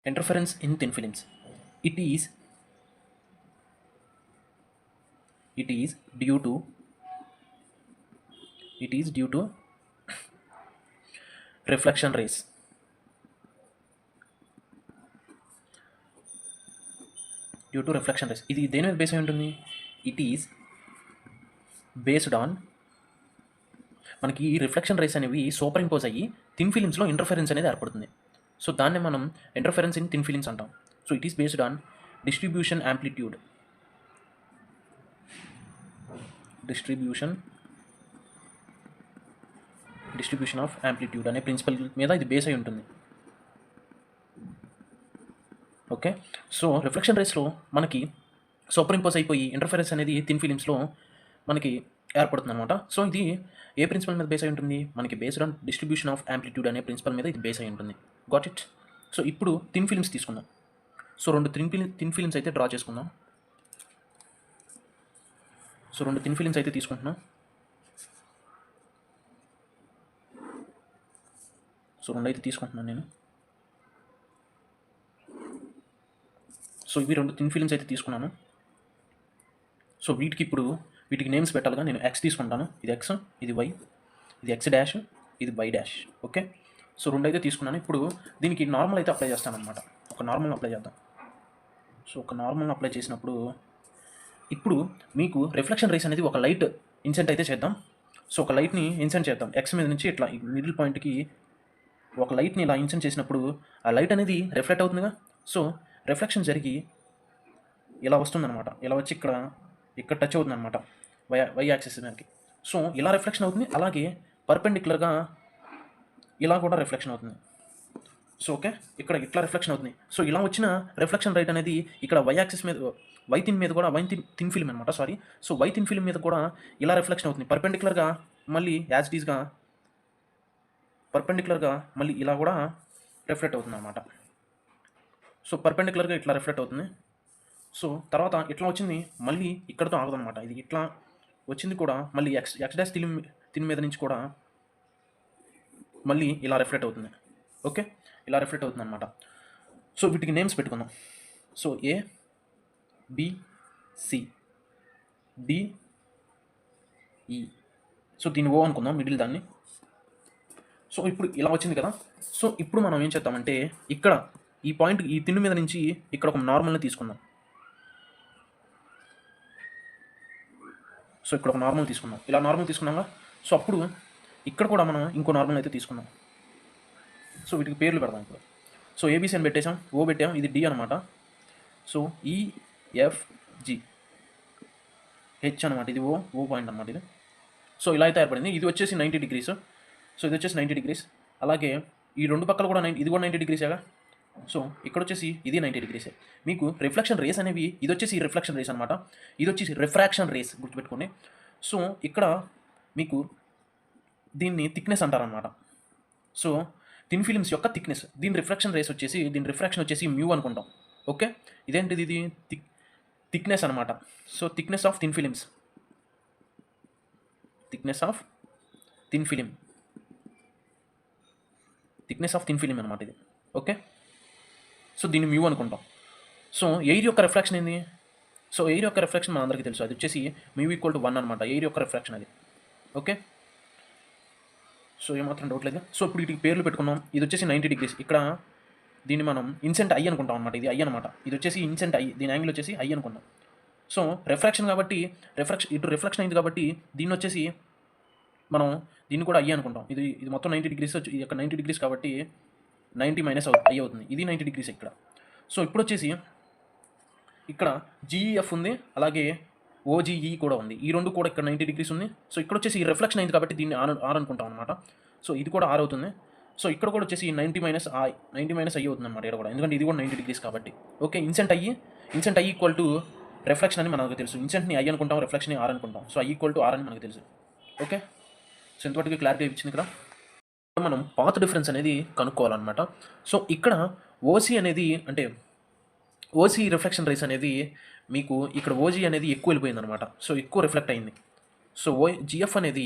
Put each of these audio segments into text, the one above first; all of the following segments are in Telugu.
Interference in thin films. It is it is due to it is due to reflection rays. Due to reflection rays. ఇది దేని మీద బేస్ అయి ఉంటుంది? ఇట్ ఈజ్ బేస్డ్ ఆన్ మనకి ఈ రిఫ్లెక్షన్ రేస్ అనేవి సూపర్ ఇంపోజ్ అయ్యి థిన్ ఫిలిమ్స్లో ఇంటర్ఫరెన్స్ అనేది ఏర్పడుతుంది. సో దాన్ని మనం ఇంటర్ఫరెన్స్ ఇన్ థిన్ ఫిలిమ్స్ అంటాం. So it is based on distribution amplitude distribution of amplitude అనే ప్రిన్సిపల్ మీద ఇది బేస్ అయి ఉంటుంది. ఓకే, సో రిఫ్లెక్షన్ రేస్లో మనకి సూపర్ ఇంపోజ్ అయిపోయి ఇంటర్ఫరెన్స్ అనేది థిన్ ఫిలిమ్స్లో మనకి ఏర్పడుతుంది అనమాట. సో ఇది ఏ ప్రిన్సిపల్ మీద బేస్ అయి ఉంటుంది? మనకి based on distribution of amplitude అనే ప్రిన్సిపల్ మీద ఇది బేస్ అయి ఉంటుంది. Got it? సో ఇప్పుడు థిన్ ఫిలిమ్స్ తీసుకుందాం. సో రెండు థిన్ ఫిలిమ్స్ అయితే డ్రా చేసుకుందాం. సో రెండు థిన్ ఫిలిమ్స్ అయితే తీసుకుంటున్నాం. సో రెండు అయితే తీసుకుంటున్నాను నేను. సో ఇవి రెండు థిన్ ఫిలిమ్స్ అయితే తీసుకున్నాను. సో వీటికి నేమ్స్ పెట్టాలిగా. నేను ఎక్స్ తీసుకుంటాను. ఇది ఎక్స్, ఇది వై, ఇది ఎక్స్ డాష్, ఇది వై డాష్. ఓకే, సో రెండు అయితే తీసుకున్నాను. ఇప్పుడు దీనికి నార్మల్ అయితే అప్లై చేస్తాను అనమాట. ఒక నార్మల్ అప్లై చేద్దాం. సో ఒక నార్మల్ అప్లై చేసినప్పుడు ఇప్పుడు మీకు రిఫ్లెక్షన్ రేస్ అనేది ఒక లైట్ ఇన్సెంట్ అయితే చేద్దాం. సో ఒక లైట్ని ఇన్సెంట్ చేద్దాం. ఎక్స్ మీద నుంచి ఇట్లా మిడిల్ పాయింట్కి ఒక లైట్ని ఇలా ఇన్సెంట్ చేసినప్పుడు ఆ లైట్ అనేది రిఫ్లెక్ట్ అవుతుందిగా. సో రిఫ్లెక్షన్ జరిగి ఇలా వస్తుందన్నమాట. ఇలా వచ్చి ఇక్కడ టచ్ అవుతుంది అనమాట వై యాక్సిస్ మీదకి. సో ఇలా రిఫ్లెక్షన్ అవుతుంది. అలాగే పర్పెండిక్యులర్గా ఇలా కూడా రిఫ్లెక్షన్ అవుతుంది. సో ఓకే, ఇక్కడ ఇట్లా రిఫ్లెక్షన్ అవుతుంది. సో ఇలా వచ్చిన రిఫ్లెక్షన్ రైట్ అనేది ఇక్కడ వై యాక్సిస్ మీద వై థిన్ మీద కూడా థిన్ ఫిల్మ్ అనమాట. Sorry, so Y thin film మీద కూడా ఇలా రిఫ్లెక్షన్ అవుతుంది. పర్పెండిక్యులర్గా మళ్ళీ యాజ్ ఇట్ ఈస్గా పర్పెండిక్యులర్గా మళ్ళీ ఇలా కూడా రిఫ్లెక్ట్ అవుతుంది అనమాట. సో పర్పెండిక్యులర్గా ఇట్లా రిఫ్లెక్ట్ అవుతుంది. సో తర్వాత ఇట్లా వచ్చింది మళ్ళీ ఇక్కడతో ఆగదనమాట. ఇది ఇట్లా వచ్చింది కూడా మళ్ళీ ఎక్స్ డాష్ థిన్ మీద నుంచి కూడా మళ్ళీ ఇలా రిఫ్లెక్ట్ అవుతుంది. ఓకే, ఇలా రిఫ్లెక్ట్ అవుతుంది అనమాట. సో వీటికి నేమ్స్ పెట్టుకుందాం. సో ఏ, బి, సి, డి, ఈ. సో దీన్ని ఓ అనుకుందాం, మిడిల్ దాన్ని. సో ఇప్పుడు ఇలా వచ్చింది కదా. సో ఇప్పుడు మనం ఏం చేద్దామంటే ఇక్కడ ఈ పాయింట్ ఈ తిన్ను మీద నుంచి ఇక్కడ ఒక నార్మల్ని తీసుకుందాం. సో ఇక్కడ ఒక నార్మల్ తీసుకుందాం. ఇలా నార్మల్ తీసుకున్నాగా. సో అప్పుడు ఇక్కడ కూడా మనం ఇంకో నార్మల్ అయితే తీసుకుందాం. సో వీటికి పేర్లు పెడదాం ఇప్పుడు. సో ఏబీసీ అని పెట్టేసాం, ఓ పెట్టాం, ఇది డి అనమాట. సో ఈఎఫ్జి హెచ్ అనమాట. ఇది ఓ పాయింట్ అనమాట ఇది. సో ఇలా అయితే ఏర్పడింది. ఇది వచ్చేసి 90 డిగ్రీస్. సో ఇది వచ్చేసి 90 డిగ్రీస్. అలాగే ఈ రెండు పక్కల కూడా ఇది కూడా 90 డిగ్రీసేగా. సో ఇక్కడ వచ్చేసి ఇది 90 డిగ్రీసే. మీకు రిఫ్లెక్షన్ రేస్ అనేవి ఇది వచ్చేసి రిఫ్లెక్షన్ రేస్ అనమాట. ఇది వచ్చేసి రిఫ్రాక్షన్ రేస్, గుర్తుపెట్టుకోండి. సో ఇక్కడ మీకు దీన్ని థిక్నెస్ అంటారనమాట. సో థిన్ ఫిలిమ్స్ యొక్క థిక్నెస్, దీని రిఫ్రాక్షన్ వచ్చేసి మ్యూ అనుకుంటాం. ఓకే, ఇదేంటిది? ఇది థిక్నెస్ అనమాట. So thickness of thin films అనమాట ఇది. ఓకే, సో దీన్ని మ్యూ అనుకుంటాం. సో ఎయిర్ యొక్క రిఫ్రాక్షన్ ఏంది? సో ఎయిర్ యొక్క రిఫ్రాక్షన్ మన అందరికీ తెలుసు, అది వచ్చేసి మ్యూ ఈక్వల్ టు 1 అనమాట. ఎయిర్ యొక్క రిఫ్రాక్షన్ అది. ఓకే, సో ఏమాత్రం డౌట్ లేదు. సో ఇప్పుడు వీటికి పేర్లు పెట్టుకున్నాం. ఇది వచ్చేసి 90 డిగ్రీస్. ఇక్కడ దీన్ని మనం ఇన్సెంట్ ఐ అనుకుంటాం అనమాట. ఇది ఐ అనమాట. ఇది వచ్చేసి ఇన్సెంట్ ఐ, దీని యాంగిల్ వచ్చేసి ఐ అనుకుంటాం. సో రిఫ్రాక్షన్ కాబట్టి ఇటు రిఫ్లెక్షన్ అయింది కాబట్టి దీన్ని వచ్చేసి మనం దీన్ని కూడా ఐ అనుకుంటాం. ఇది మొత్తం 90 డిగ్రీస్ వచ్చి ఇది 90 డిగ్రీస్ కాబట్టి 90 మైనస్ ఐ అవుతుంది. ఇది 90 డిగ్రీస్ ఇక్కడ. సో ఇప్పుడు వచ్చేసి ఇక్కడ జీఈఎఫ్ ఉంది, అలాగే ఓజీఈ కూడా ఉంది. ఈ రెండు కూడా ఇక్కడ 90 డిగ్రీస్ ఉంది. సో ఇక్కడ వచ్చేసి ఈ రిఫ్లెక్షన్ అయింది కాబట్టి దీన్ని ఆర్ అనుకుంటాం అనమాట. సో ఇది కూడా ఆర్ అవుతుంది. సో ఇక్కడ కూడా వచ్చేసి 90 మైనస్ ఐ అవుతుంది అనమాట ఇక్కడ కూడా, ఎందుకంటే ఇది కూడా 90 డిగ్రీస్ కాబట్టి. Okay, incident I equal to reflection అని మనకు తెలుసు. ఇన్సెంట్ని ఐ అనుకుంటాం, రిఫ్లెక్షన్ని ఆర్ అనుకుంటాం. So I equal to R అని మనకు తెలుసు. ఓకే, సో ఇంతవరకు క్లారిటీ ఇచ్చింది ఇక్కడ. మనం పాత్ డిఫరెన్స్ అనేది కనుక్కోవాలన్నమాట. సో ఇక్కడ ఓసీ అనేది అంటే ఓసీ రిఫ్లెక్షన్ రేస్ అనేది మీకు ఇక్కడ ఓజీ అనేది ఎక్కువ వెళ్ళిపోయింది అనమాట. సో ఎక్కువ రిఫ్లెక్ట్ అయింది. సో జిఎఫ్ అనేది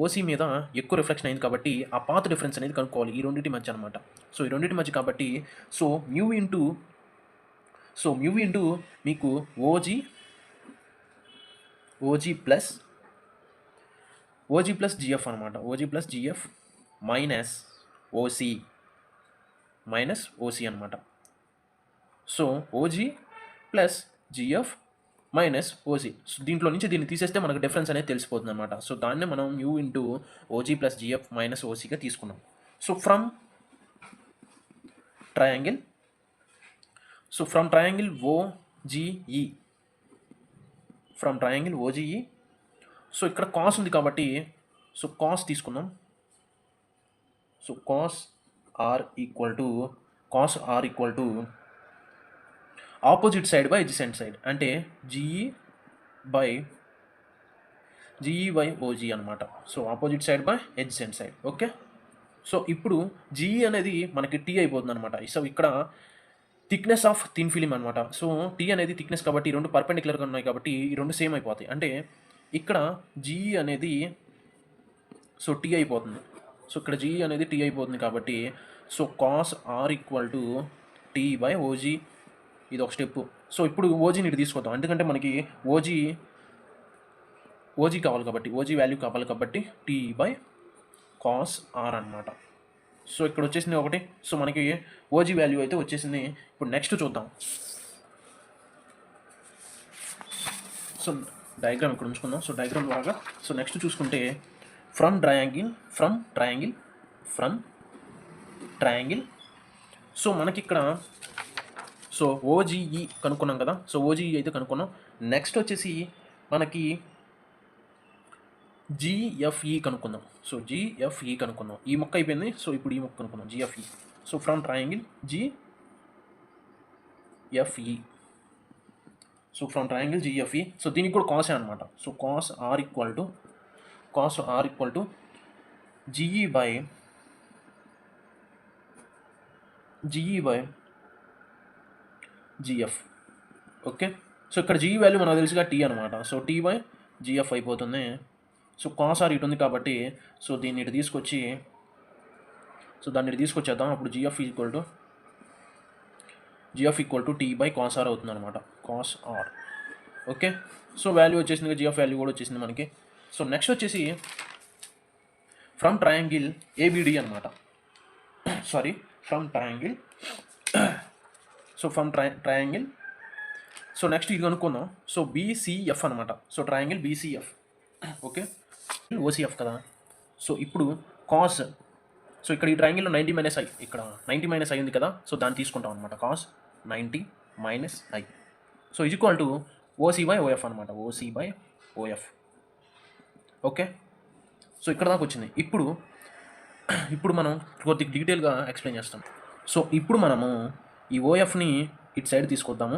ఓసీ మీద ఎక్కువ రిఫ్లెక్షన్ అయింది కాబట్టి ఆ పాత్ డిఫరెన్స్ అనేది కనుక్కోవాలి ఈ రెండింటి మధ్య అనమాట. సో ఈ రెండింటి మధ్య కాబట్టి సో మ్యూ ఇంటూ మీకు ఓజీ ప్లస్ జిఎఫ్ అనమాట. ఓజీ ప్లస్ జిఎఫ్ ఓసీ అనమాట. So OG plus GF OG. So దీంట్లో నుంచి దీన్ని తీసేస్తే మనకు డిఫరెన్స్ అనేది తెలిసిపోతుంది అనమాట. సో దాన్నే మనం mu into OG plus GF ఓసీగా తీసుకున్నాం. So from triangle OGE so ఇక్కడ కాస్ ఉంది కాబట్టి సో కాస్ తీసుకున్నాం. So cos are equal to opposite side by adjacent side అంటే జీఈ బై ఓజీ అనమాట. So opposite side by adjacent side. Okay. So ఇప్పుడు జీఈ అనేది మనకి టీ అయిపోతుంది అనమాట. సో ఇక్కడ థిక్నెస్ ఆఫ్ థిన్ ఫిలిం అనమాట. సో టీ అనేది థిక్నెస్ కాబట్టి ఈ రెండు పర్పెండిక్యులర్గా ఉన్నాయి కాబట్టి ఈ రెండు సేమ్ అయిపోతాయి. అంటే ఇక్కడ జీఈ అనేది సో టీ అయిపోతుంది. సో ఇక్కడ జీఈ అనేది టీ అయిపోతుంది కాబట్టి so cos are equal to t by OG. ఇది ఒక స్టెప్. సో ఇప్పుడు ఓజీని ఇటు తీసుకొద్దాం ఎందుకంటే మనకి ఓజీ కావాలి కాబట్టి ఓజీ వాల్యూ కావాలి కాబట్టి టీ బై కాస్ ఆర్ అనమాట. సో ఇక్కడ వచ్చేసింది ఒకటి. సో మనకి ఓజీ వాల్యూ అయితే వచ్చేసింది. ఇప్పుడు నెక్స్ట్ చూద్దాం. సో డయాగ్రామ్ ఇక్కడ ఉంచుకుందాం. సో డయాగ్రామ్ లాగా సో నెక్స్ట్ చూసుకుంటే ఫ్రమ్ ట్రయాంగిల్ సో మనకి ఇక్కడ సో ఓజీఈ కనుక్కున్నాం కదా. సో ఓజీఈ అయితే కనుక్కున్నాం. నెక్స్ట్ వచ్చేసి మనకి జిఎఫ్ఈ కనుక్కుందాం. సో జిఎఫ్ఈ కనుక్కుందాం. ఈ మొక్క అయిపోయింది. సో ఇప్పుడు ఈ మొక్క కనుక్కుందాం GFE. So from triangle GFE so దీనికి కూడా కాసే అనమాట. So cos are equal to GE by GF. Okay. So ఇక్కడ జీఈ వాల్యూ మనకు తెలుసుగా టీ అనమాట. సో టీ బై జిఎఫ్ అయిపోతుంది. సో కాస్ ఆర్ ఇటు ఉంది కాబట్టి సో దీన్ని ఇటు తీసుకొచ్చి సో దాన్ని ఇటు తీసుకొచ్చేద్దాం. అప్పుడు GF equal to t by cos r అవుతుంది అనమాట. Cos r. Okay. So value వచ్చేసింది. జిఎఫ్ వాల్యూ కూడా వచ్చేసింది మనకి. సో నెక్స్ట్ వచ్చేసి ఫ్రమ్ ట్రయాంగిల్ ఏబిడి అనమాట. ట్రయాంగిల్ సో నెక్స్ట్ ఇది కనుక్కుందాం. సో బీసీఎఫ్ అనమాట. So triangle BCF. Okay. OCF కదా. సో ఇప్పుడు కాస్ సో ఇక్కడ ఈ ట్రయాంగిల్లో 90 - i ఇక్కడ 90 - i ఉంది కదా. సో దాన్ని తీసుకుంటాం అనమాట. Cos 90 - i so is equal to OC by OF అనమాట. OC by OF. Okay. So ఇక్కడ దాకా వచ్చింది. ఇప్పుడు మనం కొద్దిగా డీటెయిల్గా ఎక్స్ప్లెయిన్ చేస్తాం. సో ఇప్పుడు మనము ఈ ఓఎఫ్ని ఇటు సైడ్ తీసుకొద్దాము.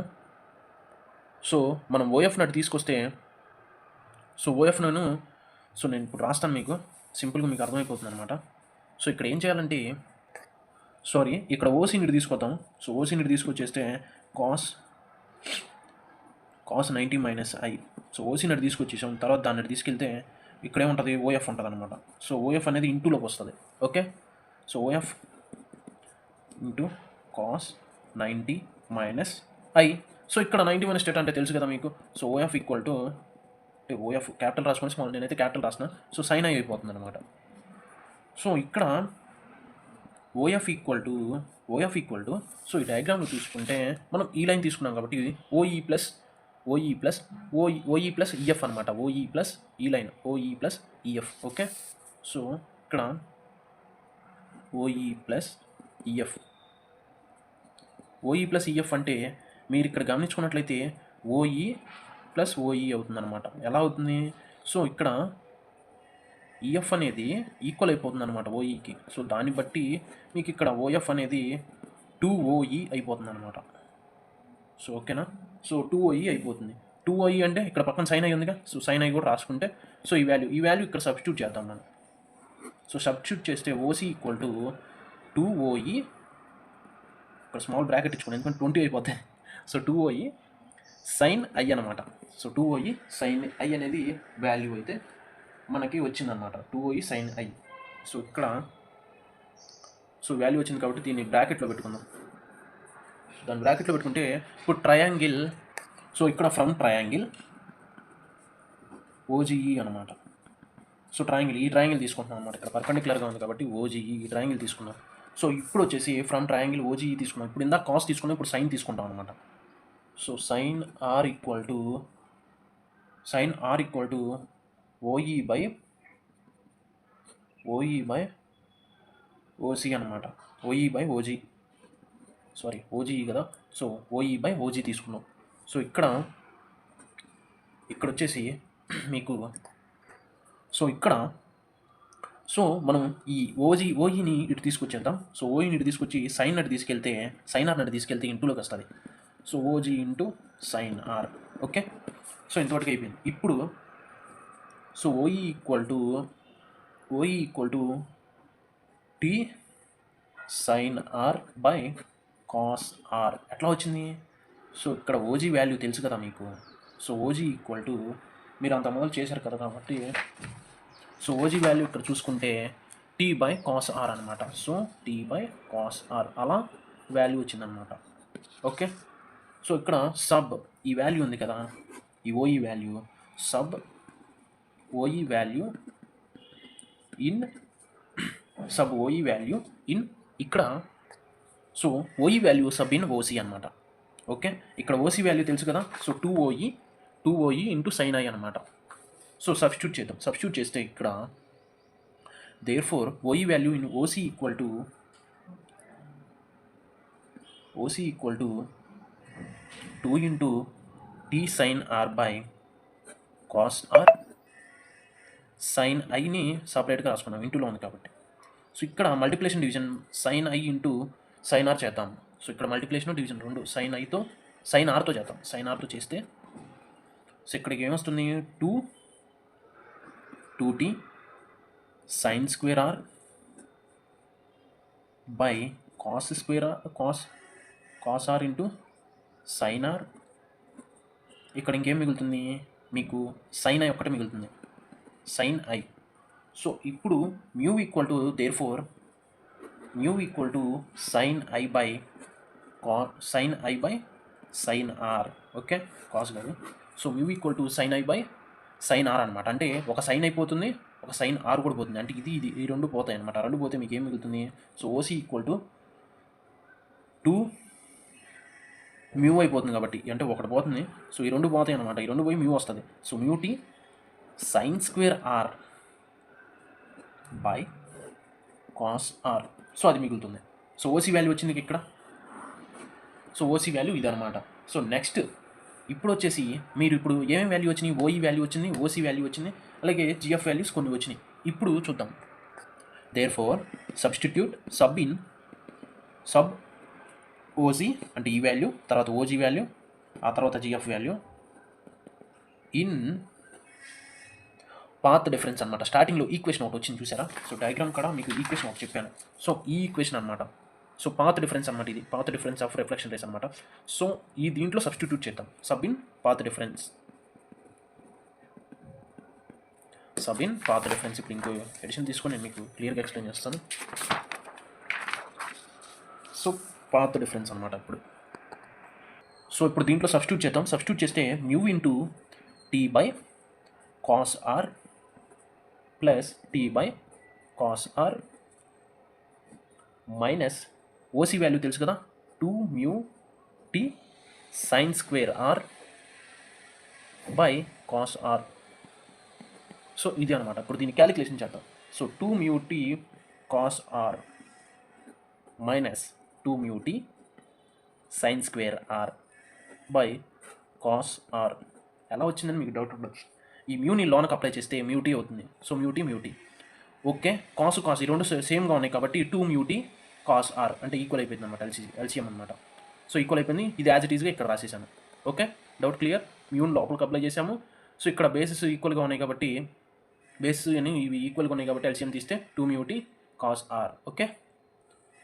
సో మనం ఓఎఫ్ని అటు తీసుకొస్తే సో ఓఎఫ్ను సో నేను ఇప్పుడు రాస్తాను మీకు సింపుల్గా మీకు అర్థమైపోతుంది అనమాట. సో ఇక్కడ ఏం చేయాలంటే ఇక్కడ ఓసీని ఇటు తీసుకొద్దాం. సో ఓసీని ఇటు తీసుకొచ్చేస్తే కాస్ 90 - i సో ఓసీని అటు తీసుకొచ్చేసాం. తర్వాత దాన్ని అటు తీసుకెళ్తే ఇక్కడ ఏముంటుంది ఓఎఫ్ ఉంటుంది అనమాట. సో ఓఎఫ్ అనేది ఇంటూలోకి వస్తుంది. Okay. So OF into cos 90 - i so ఇక్కడ 90 - స్టేట్ అంటే తెలుసు కదా మీకు. So OF equal to OF capital రాసుకొని స్మాల్ నేనైతే క్యాపిటల్ రాసిన. సో సైన్ ఐ అయిపోతుంది అనమాట. సో ఇక్కడ ఓఎఫ్ ఈక్వల్ టు సో ఈ డయాగ్రామ్లో చూసుకుంటే మనం ఈ లైన్ తీసుకున్నాం కాబట్టి ఓఈ ప్లస్ ఈఎఫ్ అనమాట. ఓఈ ప్లస్ ఈ line OE plus EF. Okay. So ఇక్కడ ఓఈ ప్లస్ ఈఎఫ్ అంటే మీరు ఇక్కడ గమనించుకున్నట్లయితే ఓఈ ప్లస్ ఓఈ అవుతుంది అనమాట. ఎలా అవుతుంది? సో ఇక్కడ ఈఎఫ్ అనేది ఈక్వల్ అయిపోతుంది అనమాట ఓఈకి. సో దాన్ని బట్టి మీకు ఇక్కడ ఓఎఫ్ అనేది 2OE అయిపోతుంది అనమాట. సో ఓకేనా. సో 2OE అయిపోతుంది. 2OE అంటే ఇక్కడ పక్కన సైన్ ఐ ఉందిగా. సో సైన్ ఐ కూడా రాసుకుంటే సో ఈ వాల్యూ ఇక్కడ సబ్స్టిట్యూట్ చేద్దాం మనం. సో సబ్స్టిట్యూట్ చేస్తే ఓసీ ఈక్వల్ టు 2OE ఇక్కడ స్మాల్ బ్రాకెట్ ఇచ్చుకోండి ఎందుకంటే 20 అయిపోతాయి. సో 2OE సైన్ ఐ అనమాట. సో 2OE సైన్ ఐ అనేది వాల్యూ అయితే మనకి వచ్చిందనమాట 2i sin i. సో ఇక్కడ సో వాల్యూ వచ్చింది కాబట్టి దీన్ని బ్రాకెట్లో పెట్టుకుందాం. దాన్ని బ్రాకెట్లో పెట్టుకుంటే ఇప్పుడు ట్రయాంగిల్, సో ఇక్కడ ఫ్రమ్ ట్రయాంగిల్ ఓజీఈ అనమాట. సో ట్రయాంగిల్, ఈ ట్రయాంగిల్ తీసుకుంటున్నాం అనమాట. ఇక్కడ పర్పెండిక్యులర్గా ఉంది కాబట్టి ఓజీఈ, ఈ ట్రయాంగిల్ తీసుకున్నాం. సో ఇప్పుడు వచ్చేసి ఫ్రమ్ ట్రయాంగిల్ ఓజీఈ తీసుకున్నాం. ఇప్పుడు ఇందాక కాస్ తీసుకున్నాం, ఇప్పుడు సైన్ తీసుకుంటాం అనమాట. So sine r equal to OE by OC అనమాట. OE by OG, sorry OGE కదా. సో ఓఈ బై ఓజీ తీసుకున్నాం. సో ఇక్కడ వచ్చేసి మీకు సో మనం ఈ ఓఈని ఇటు తీసుకొచ్చేద్దాం. సో ఓఈని ఇటు తీసుకొచ్చి సైన్ ఆర్ నటు తీసుకెళ్తే ఇంటూలోకి వస్తుంది. So OG into sine are. Okay, so ఇంతవరకు అయిపోయింది. ఇప్పుడు so OE equal to t sine are by cos r. ఎట్లా వచ్చింది? సో ఇక్కడ ఓజీ వాల్యూ తెలుసు కదా మీకు. సో ఓజీ ఈక్వల్ టు, మీరు అంత మొదలు చేశారు కదా కాబట్టి, సో ఓజీ వాల్యూ ఇక్కడ చూసుకుంటే టీ బై కాస్ ఆర్ అనమాట. So tea by cos R అలా వాల్యూ వచ్చిందనమాట. ఓకే, సో ఇక్కడ సబ్ ఈ వాల్యూ ఉంది కదా, ఈ OE value, sub OE value in ఇక్కడ so OE value sub in OC అనమాట. ఓకే, ఇక్కడ ఓసీ వాల్యూ తెలుసు కదా. So 2OE into sine I అనమాట. సో సబ్స్టిట్యూట్ చేస్తే ఇక్కడ therefore OE value in OC equal to 2 into T sine are by cos are. Sine ఐని సపరేట్గా రాసుకున్నాం, ఇంటూలో ఉంది కాబట్టి. సో ఇక్కడ multiplication division sine I into sine R చేద్దాం. సో ఇక్కడ మల్టిప్లికేషన్ డివిజన్ రెండు సైన్ ఆర్తో చేద్దాం. సైన్ ఆర్తో చేస్తే సో ఇక్కడికి ఏమొస్తుంది, 2t sine square are by cos R into sine R. ఇక్కడ ఇంకేం మిగులుతుంది మీకు, సైన్ ఐ ఒక్కటే మిగులుతుంది, సైన్ ఐ. సో ఇప్పుడు mu equal to sine I by sine are. Okay, cos కాదు. So mu equal to sine I by sine are అనమాట. అంటే ఒక సైన్ అయిపోతుంది, ఒక సైన్ ఆర్ కూడా పోతుంది. అంటే ఇది ఈ రెండు పోతాయి అనమాట. రెండు పోతే మీకు ఏం మిగులుతుంది? So OC equal to 2 mu అయిపోతుంది కాబట్టి, అంటే ఒకటి పోతుంది. సో ఈ రెండు పోతాయి అనమాట. ఈ రెండు పోయి మ్యూ వస్తుంది. So mu t sine square are by cos r. So అది మిగులుతుంది. సో ఓసీ వాల్యూ వచ్చింది ఇక్కడ. సో ఓసీ వాల్యూ ఇదనమాట. సో నెక్స్ట్ ఇప్పుడు వచ్చేసి మీరు ఇప్పుడు ఏమేమి వాల్యూ వచ్చినాయి? ఓఈ వాల్యూ వచ్చింది, ఓసీ వాల్యూ వచ్చింది, అలాగే జిఎఫ్ వాల్యూస్ కొన్ని వచ్చినాయి. ఇప్పుడు చూద్దాం. దేర్ఫోర్ సబ్స్టిట్యూట్ సబ్ ఓజీ అంటే ఈ వాల్యూ, తర్వాత ఓజీ వాల్యూ, ఆ తర్వాత GF value in path difference అనమాట. స్టార్టింగ్లో ఈక్వేషన్ ఒకటి వచ్చింది చూసారా? సో డయాగ్రామ్ కూడా మీకు ఈక్వేషన్ ఒకటి చెప్పాను. సో ఈ ఈక్వేషన్ అనమాట. సో పాత్ డిఫరెన్స్ అనమాట. ఇది path difference of reflection rays అనమాట. సో ఈ దీంట్లో సబ్స్టిట్యూట్ చేద్దాం. Sub in path difference. ఇప్పుడు ఇంకో ఎడిషన్ తీసుకొని నేను మీకు క్లియర్గా ఎక్స్ప్లెయిన్ చేస్తాను. సో పాత్ డిఫరెన్స్ అనమాట. ఇప్పుడు దీంట్లో సబ్స్టిట్యూట్ చేద్దాం. సబ్స్టిట్యూట్ చేస్తే mu into t by cos r plus t by cos r minus OC value తెలుసు కదా, 2 mu t sine square are by cos r. So ఇది అనమాట. ఇప్పుడు దీన్ని క్యాలిక్యులేషన్ చేద్దాం. So 2 mu t cos r minus 2 mu t sine square are by cos r. ఎలా వచ్చిందని మీకు డౌట్ ఉండొచ్చు. ఈ మ్యూని లోనకు అప్లై చేస్తే మ్యూటీ అవుతుంది. So మ్యూటీ okay. కాస్ ఈ రెండు సేమ్గా ఉన్నాయి కాబట్టి 2 మ్యూటీ కాస్ ఆర్ అంటే ఈక్వల్ అయిపోయింది అనమాట. ఎల్సిఎం అనమాట. సో ఈక్వల్ అయిపోయింది. ఇది యాజ్ ఇట్ ఈస్గా ఇక్కడ రాసేసాను. Okay, doubt clear. మ్యూని లోపలికి అప్లై చేసాము. సో ఇక్కడ బేసెస్ ఈక్వల్గా ఉన్నాయి కాబట్టి, బేసెస్ అని ఇవి ఈక్వల్గా ఉన్నాయి కాబట్టి ఎల్సిఎం తీస్తే 2 mu t cos r. Okay,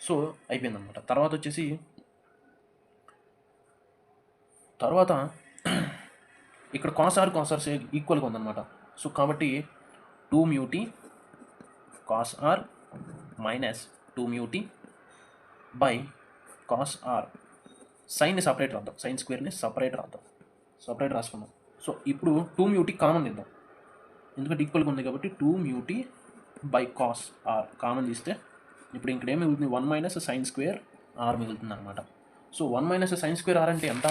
so అయిపోయింది అనమాట. తర్వాత ఇక్కడ కాస్ ఆర్ ఈక్వల్గా ఉందన్నమాట. సో కాబట్టి 2 mu t cos r minus 2 mu t by cos r. సైన్ని సపరేట్ రాద్దాం, సైన్ స్క్వేర్ని సపరేట్ రాద్దాం, సపరేట్ రాసుకున్నాం. సో ఇప్పుడు 2 mu t కామన్ తీద్దాం, ఎందుకంటే ఈక్వల్గా ఉంది కాబట్టి 2 mu t by cos r common తీస్తే ఇప్పుడు ఇక్కడ ఏం మిగులుతుంది, 1 మైనస్ సైన్ స్క్వేర్ r మిగులుతుంది అనమాట. So 1 minus sine square r అంటే ఎంత,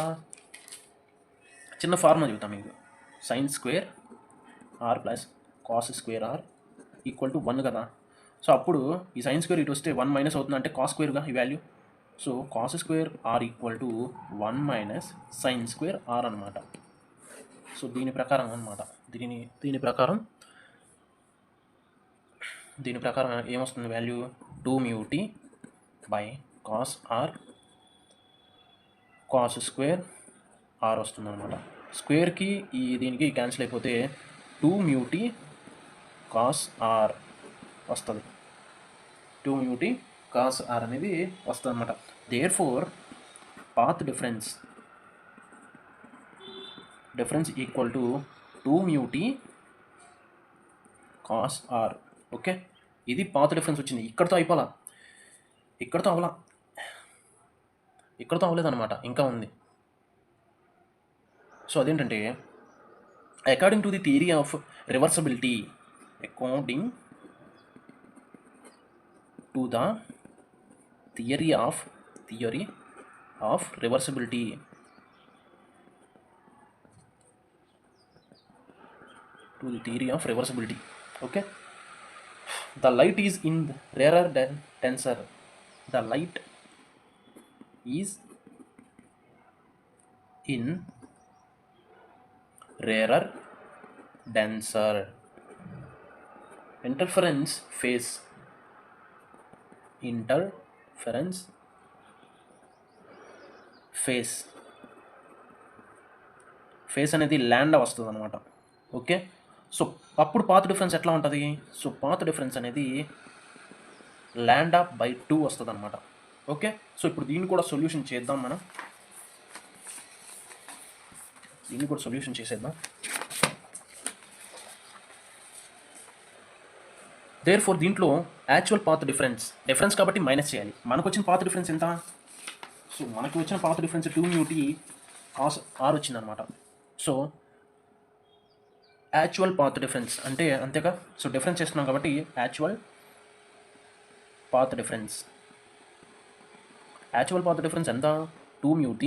చిన్న ఫార్ములా చెబుతాం మీకు, sine square r plus cos square r equal to 1 కదా. సో అప్పుడు ఈ సైన్ స్క్వేర్ ఇటు వస్తే 1 మైనస్ అవుతుంది, అంటే కాస్ స్క్వేర్గా ఈ value. So cos square r equal to 1 minus sine square r అనమాట. సో దీని ప్రకారం అనమాట, దీని ప్రకారం ఏమొస్తుంది value, 2 mu t by cos r cos square r వస్తుంది అనమాట. స్క్వేర్కి దీనికి క్యాన్సిల్ అయిపోతే 2 mu t కాస్ r వస్తుంది, 2 mu t కాస్ r అనేది వస్తుంది అనమాట. Therefore path difference equal to 2 mu t cos r. Okay, ఇది పాత్ డిఫరెన్స్ వచ్చింది. ఇక్కడితో అయిపోలా, ఇక్కడితో అవ్వలేదన్నమాట, ఇంకా ఉంది. సో అదేంటంటే according to the theory of reversibility, according to the theory of reversibility, okay, the light is in rarer denser, the light is in rarer denser interference phase అనేది ల్యాండా వస్తుంది అనమాట. ఓకే, సో అప్పుడు పాత్ డిఫరెన్స్ ఎట్లా ఉంటుంది, సో పాత్ డిఫరెన్స్ అనేది ల్యాండా బై 2 వస్తుంది అనమాట. ఓకే, సో ఇప్పుడు దీన్ని కూడా సొల్యూషన్ చేద్దాం, మనం దీన్ని కూడా సొల్యూషన్ చేసేద్దాం. దేర్ ఫోర్ దీంట్లో యాక్చువల్ పాత్ డిఫరెన్స్ కాబట్టి మైనస్ చేయాలి. మనకు వచ్చిన పాత్ డిఫరెన్స్ ఎంత, సో మనకు వచ్చిన path difference 2 mu t cos r వచ్చిందనమాట. సో యాక్చువల్ పాత్ డిఫరెన్స్ అంటే అంతేగా, సో డిఫరెన్స్ చేస్తున్నాం కాబట్టి యాక్చువల్ పాత్ డిఫరెన్స్ ఎంత, 2 mu t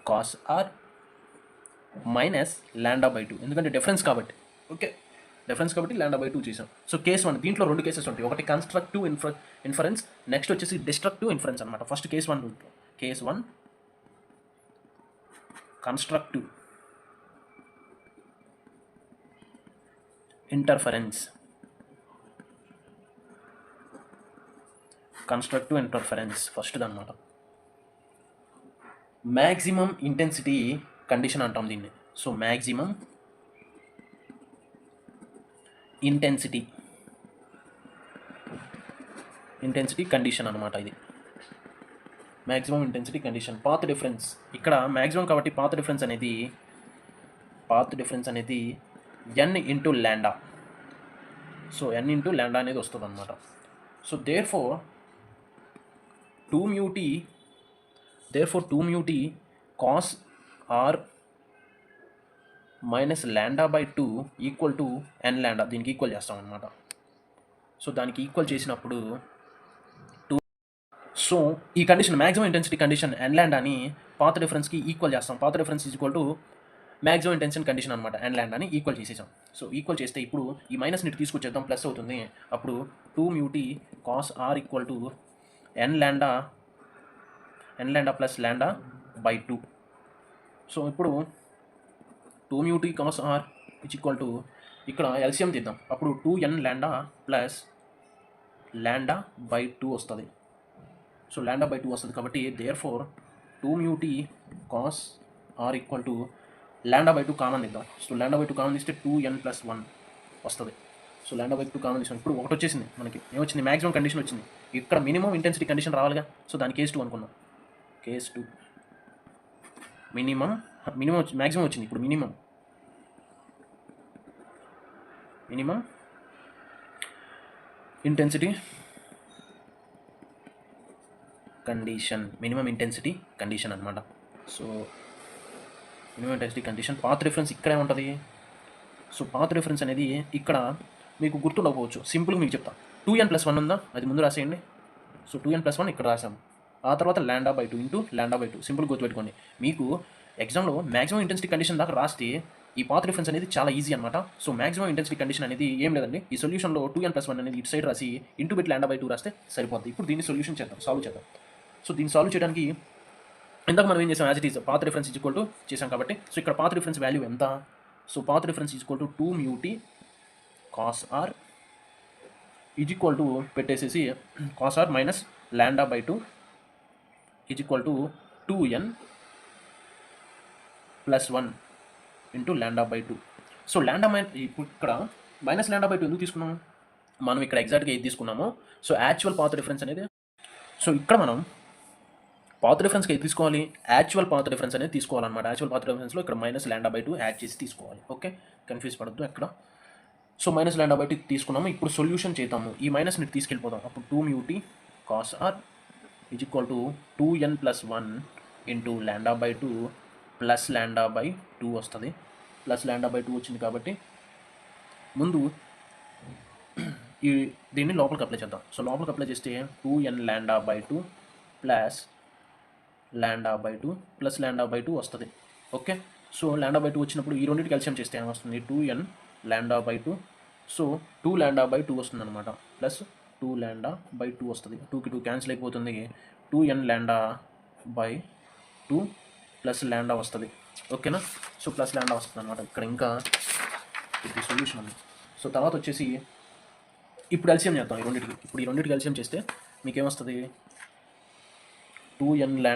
cos r minus lambda by 2, ఎందుకంటే డిఫరెన్స్ కాబట్టి. ఓకే, డిఫరెన్స్ కాబట్టి ల్యాండా బై 2 చేసాం. సో కేస్ 1, దీంట్లో 2 కేసెస్ ఉంటాయి, ఒకటి కన్స్ట్రక్టివ్ ఇన్ఫరెన్స్, నెక్స్ట్ వచ్చేసి డిస్ట్రక్టివ్ ఇన్ఫరెన్స్ అనమాట. First case 1 constructive interference, first అనమాట. మ్యాక్సిమం ఇంటెన్సిటీ కండిషన్ అంటాం దీన్ని. సో మ్యాక్సిమం ఇంటెన్సిటీ కండిషన్ అనమాట ఇది, maximum intensity condition. Path difference ఇక్కడ మ్యాక్సిమం కాబట్టి పాత్ డిఫరెన్స్ అనేది n into lambda, so n into lambda అనేది వస్తుంది అనమాట. So therefore 2 mu t cos r minus lambda by 2 equal to n lambda, దీనికి ఈక్వల్ చేస్తాం అనమాట. సో దానికి ఈక్వల్ చేసినప్పుడు 2, సో ఈ condition maximum intensity condition n ల్యాండాని పాత్ డిఫరెన్స్కి ఈక్వల్ చేస్తాం. Path difference equal to maximum intensity condition అనమాట, n ల్యాండాని ఈక్వల్ చేసేసాం. సో ఈక్వల్ చేస్తే ఇప్పుడు ఈ మైనస్ నీటి తీసుకొచ్చేద్దాం, ప్లస్ అవుతుంది. అప్పుడు 2 mu t cos r equal to n lambda plus lambda by 2. So ఇప్పుడు 2 mu t cos r equal to, ఇక్కడ ఎల్సిఎం తీద్దాం, అప్పుడు 2n lambda plus lambda by 2 వస్తుంది. సో ల్యాండా బై 2 వస్తుంది కాబట్టి therefore 2 mu t cos r equal to lambda by 2 common ఇద్దాం. సో ల్యాండా బై 2 కామన్ తీస్తే 2n ప్లస్ 1 వస్తుంది. సో ల్యాండా బై 2 కామన్ తీసాం. ఇప్పుడు ఒకటి వచ్చేసింది మనకి, ఏమొచ్చింది, మ్యాక్సిమం కండిషన్ వచ్చింది. ఇక్కడ మినిమం ఇంటెన్సిటీ కండిషన్ రావాలిగా, సో దాని కేస్ 2 అనుకున్నాం. కేస్ 2 మినిమం మ్యాక్సిమం వచ్చింది. ఇప్పుడు minimum intensity condition, minimum intensity condition అనమాట. So minimum intensity condition, path reference ఇక్కడే ఉంటుంది. సో పాత్ రిఫరెన్స్ అనేది ఇక్కడ మీకు గుర్తుండకపోవచ్చు, సింపుల్గా మీకు చెప్తా. 2n+1 ఉందా, అది ముందు రాసేయండి. సో 2n+1 ఇక్కడ రాసాము. ఆ తర్వాత λ/2 ఇంటూ λ/2 సింపుల్ గుర్తుపెట్టుకోండి. మీకు ఎగ్జామ్లో మ్యాక్సిమం ఇంటెన్సిటీ కండిషన్ దాకా రాస్తే ఈ పాత్ రిఫరెన్స్ అనేది చాలా ఈజీ అనమాట. సో మ్యాక్సిమం ఇంటెన్సిటీ కండిషన్ అనేది ఏం లేదండి, ఈ సొల్యూషన్లో 2n+1 అనేది ఇటు సైడ్ రాసి ఇంటూ బిట్ λ/2 రాస్తే సరిపోద్ది. ఇప్పుడు దీన్ని సొల్యూషన్ చేద్దాం, సాల్వ్ చేద్దాం. సో దీన్ని సాల్వ్ చేయడానికి ఇందాక మనం ఏం చేసాం, as it is path reference equal to చేసాం కాబట్టి, సో ఇక్కడ పాత్ రిఫరెన్స్ వాల్యూ ఎంత, so path reference equal to 2μt cos r is equal to పెట్టేసేసి cos r minus λ/2 is equal to 2n+1 into λ/2. So ఇప్పుడు ఇక్కడ మైనస్ λ/2 ఎందుకు తీసుకున్నాం, మనం ఇక్కడ ఎగ్జాక్ట్గా ఏది తీసుకున్నామో, సో యాక్చువల్ పాత్ రిఫరెన్స్ అనేది, సో ఇక్కడ మనం పాత్ రిఫరెన్స్కి ఏది తీసుకోవాలి, యాక్చువల్ పాత్ రిఫరెన్స్ అనేది తీసుకోవాలన్నమాట. యాక్చువల్ పాత్ రిఫరెన్స్లో ఇక్కడ మైనస్ λ/2 యాడ్ చేసి తీసుకోవాలి. ఓకే, కన్ఫ్యూజ్ పడద్దు ఎక్కడ. సో మైనస్ λ/2 తీసుకున్నాము. ఇప్పుడు సొల్యూషన్ చేద్దాము, ఈ మైనస్ని తీసుకెళ్ళిపోదాం. అప్పుడు 2μt cos r is equal to 2n+1 into λ/2 plus λ/2 వస్తుంది. ప్లస్ λ/2 వచ్చింది కాబట్టి ముందు ఈ దీన్ని లోపలికి అప్లై చేద్దాం. సో లోపలికి అప్లై చేస్తే 2n λ/2 ప్లస్ λ/2 ప్లస్ λ/2 వస్తుంది. ఓకే, సో λ/2 వచ్చినప్పుడు ఈ రెండింటికి క్యాల్సియం చేస్తే ఏమొస్తుంది, 2n λ/2. సో 2 λ/2 వస్తుంది అనమాట, ప్లస్ 2 λ/2 వస్తుంది. 2కి 2 క్యాన్సిల్ అయిపోతుంది, 2n λ/2 ప్లస్ λ వస్తుంది. ఓకేనా, సో ప్లస్ λ వస్తుంది అనమాట. ఇక్కడ ఇంకా ఇది సొల్యూషన్ ఉంది. సో తర్వాత వచ్చేసి ఇప్పుడు ఎల్సియం చేద్దాం ఈ రెండింటికి. ఇప్పుడు ఈ రెండింటికి ఎల్సియం చేస్తే మీకేమొస్తుంది, 2n λ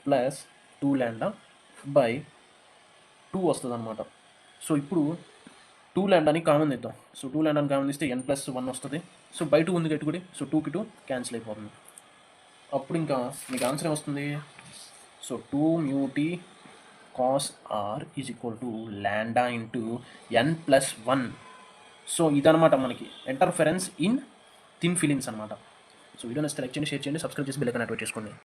ప్లస్ 2 λ/2 వస్తుంది అనమాట. సో ఇప్పుడు 2 λని కామన్ ఇద్దాం. సో 2 λని కామన్ ఇస్తే n+1 వస్తుంది. సో బై 2 ఉంది కట్టుకుడి, సో 2కి 2 క్యాన్సిల్ అయిపోతుంది. అప్పుడు ఇంకా మీకు ఆన్సర్ ఏమొస్తుంది, so 2μt cos r is equal to λ into n+1. So ఇదనమాట మనకి ఇంటర్ఫెరెన్స్ ఇన్ థిన్ ఫిలిమ్స్ అనమాట. సో వీడియోని లైక్ చేయండి, షేర్ చేయండి, సబ్స్క్రైబ్ చేసి బెల్ ఐకాన్ యాక్టివేట్ చేసుకోండి.